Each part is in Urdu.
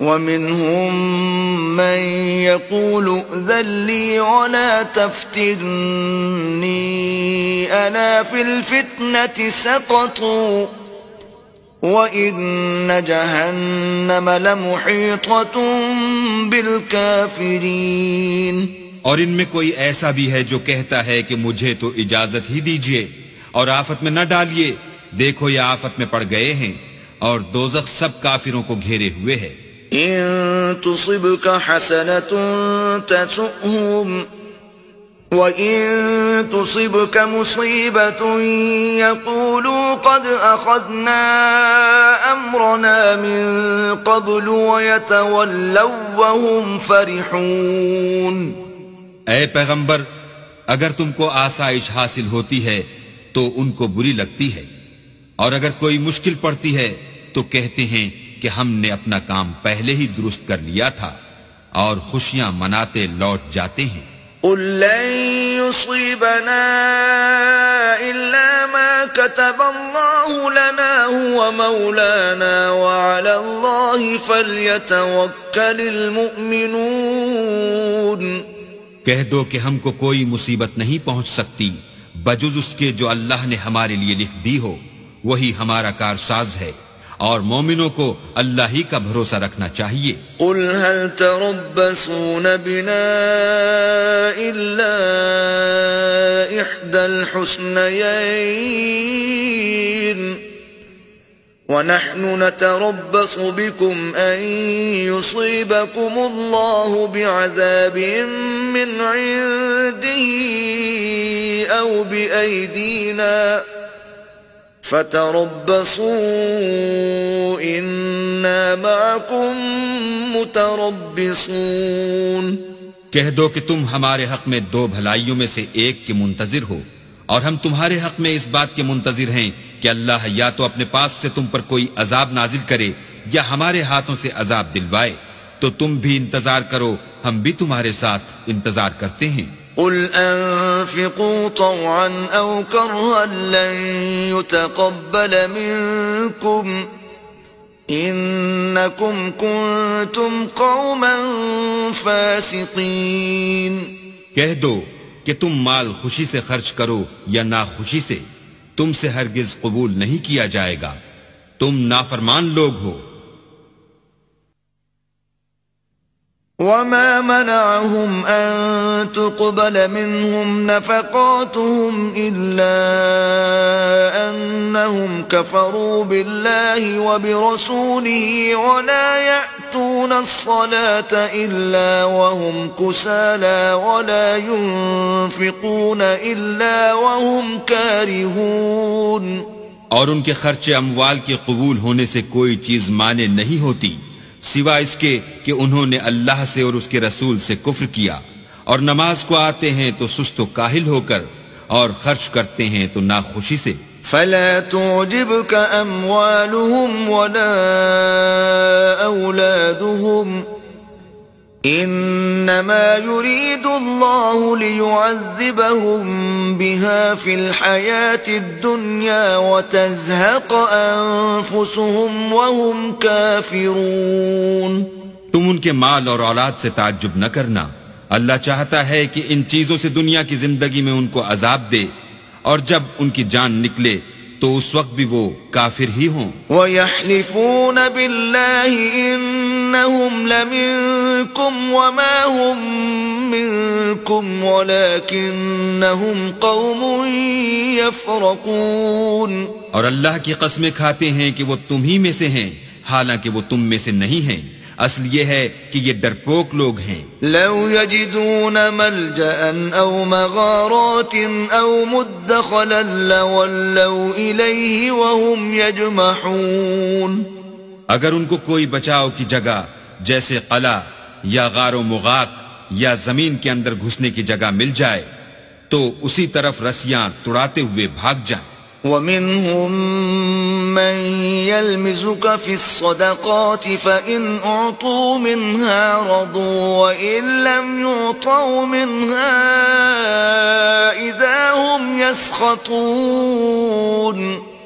ومنهم من يقول ائذن لي ولا تفتني ألا في الفتنة سقطوا وإن جهنم لمحيطة بالكافرين. اور ان میں کوئی ایسا بھی ہے جو کہتا ہے کہ مجھے تو اجازت ہی دیجئے اور آفت میں نہ ڈالیے، دیکھو یہ آفت میں پڑ گئے ہیں اور دوزخ سب کافروں کو گھیرے ہوئے ہے. إن تصبك حسنة تسؤهم وإن تصبك مصيبة يقولوا قد أخذنا أمرنا من قبل ويتولوا وهم فرحون. اے پیغمبر، اگر تم کو آسائش حاصل ہوتی ہے تو ان کو بری لگتی ہے، اور اگر کوئی مشکل پڑتی ہے تو کہتے ہیں کہ ہم نے اپنا کام پہلے ہی درست کر لیا تھا، اور خوشیاں مناتے لوٹ جاتے ہیں. قل لن يصيبنا إلا ما كتب الله لنا هو مولانا وعلى الله فليتوكل المؤمنون. کہہ دو کہ ہم کو کوئی مصیبت نہیں پہنچ سکتی بجز اس کے جو اللہ نے ہمارے لیے لکھ دی ہو، وہی ہمارا کارساز ہے، اور مومنوں کو اللہ ہی کا بھروسہ رکھنا چاہیے. قل هل تربصون بنا إلا إحدى الحسنيين ونحن نتربص بكم أن يصيبكم الله بعذاب من عنده أو بأيدينا فتربصوا إنا معكم متربصون. کہہ دو کہ تم ہمارے حق میں دو بھلائیوں میں سے ایک کے منتظر ہو، اور ہم تمہارے حق میں اس بات کے منتظر ہیں کہ اللہ یا تو اپنے پاس سے تم پر کوئی عذاب نازل کرے یا ہمارے ہاتھوں سے عذاب دلوائے، تو تم بھی انتظار کرو، ہم بھی تمہارے ساتھ انتظار کرتے ہیں. قل انفقوا طوعا او كرها لن يتقبل منكم انكم كنتم قوما فاسقين. کہہ دو کہ تم مال خوشی سے خرچ کرو یا ناخوشی سے، تم سے ہرگز قبول نہیں کیا جائے گا، تم نافرمان لوگ ہو. وما منعهم أن تقبل منهم نفقاتهم إلا أنهم كفروا بالله وبرسوله ولا يأتون الصلاة إلا وهم كسالى ولا ينفقون إلا وهم كارهون. اور ان کے خرچ اموال کے قبول ہونے سے کوئی چیز مانے نہیں ہوتی سوا اس کے کہ انہوں نے اللہ سے اور اس کے رسول سے کفر کیا، اور نماز کو آتے ہیں تو سست و کاہل ہو کر، اور خرچ کرتے ہیں تو ناخوشی سے. فلا تعجبك أموالهم ولا أولادهم إنما يريد الله ليعذبهم بها في الحياة الدنيا وتزهق أنفسهم وهم كافرون. تم ان کے مال اور اولاد سے تعجب نہ کرنا، اللہ چاہتا ہے کہ ان چیزوں سے دنیا کی زندگی میں ان کو عذاب دے، اور جب ان کی جان نکلے تو اس وقت بھی وہ کافر ہی ہوں. وَيَحْلِفُونَ بِاللَّهِ إِنَّهُمْ لَمِنكُمْ وَمَا هُمْ مِنكُمْ وَلَكِنَّهُمْ قَوْمٌ يَفْرَقُونَ. اور اللہ کی قسمیں کھاتے ہیں کہ وہ تم ہی میں سے ہیں، حالانکہ وہ تم میں سے نہیں ہیں، اصل یہ ہے کہ یہ ڈرپوک لوگ ہیں. لو يجدون ملجأ او مغارات او مدخلا لولوا الیہ وهم یجمحون. اگر ان کو کوئی بچاؤ کی جگہ جیسے قلعہ یا غار و مغاق یا زمین کے اندر گھسنے کی جگہ مل جائے تو اسی طرف رسیاں توڑاتے ہوئے بھاگ جائیں. وَمِنْهُمْ مَنْ يَلْمِزُكَ فِي الصَّدَقَاتِ فَإِنْ أُعْطُوا مِنْهَا رَضُوا وَإِنْ لَمْ يُعْطَوْا مِنْهَا إِذَا هُمْ يَسْخَطُونَ.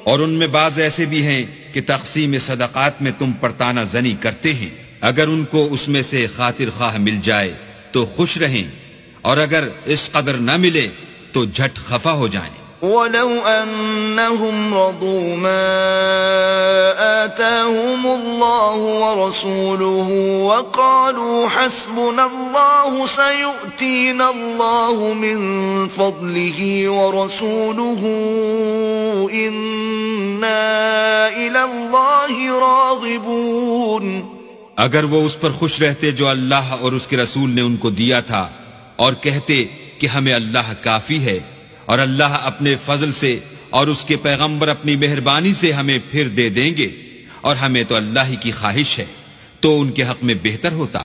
اور ان میں بعض ایسے بھی ہیں کہ تقسیم صدقات میں تم پر طعنہ زنی کرتے ہیں، اگر ان کو اس میں سے خاطر خواہ مل جائے تو خوش رہیں، اور اگر اس قدر نہ ملے تو جھٹ خفا ہو جائیں۔ وَلَوْ أَنَّهُمْ رَضُوا مَا آتَاهُمُ اللَّهُ وَرَسُولُهُ وَقَالُوا حَسْبُنَا اللَّهُ سَيُؤْتِينَا اللَّهُ مِنْ فَضْلِهِ وَرَسُولُهُ إِنَّا إِلَى اللَّهِ رَاغِبُونَ۔ اگر وہ اس پر خوش رہتے جو اللہ اور اس کے رسول نے ان کو دیا تھا، اور کہتے کہ ہمیں اللہ کافی ہے، اور اللہ اپنے فضل سے اور اس کے پیغمبر اپنی مہربانی سے ہمیں پھر دے دیں گے، اور ہمیں تو اللہ ہی کی خواہش ہے، تو ان کے حق میں بہتر ہوتا۔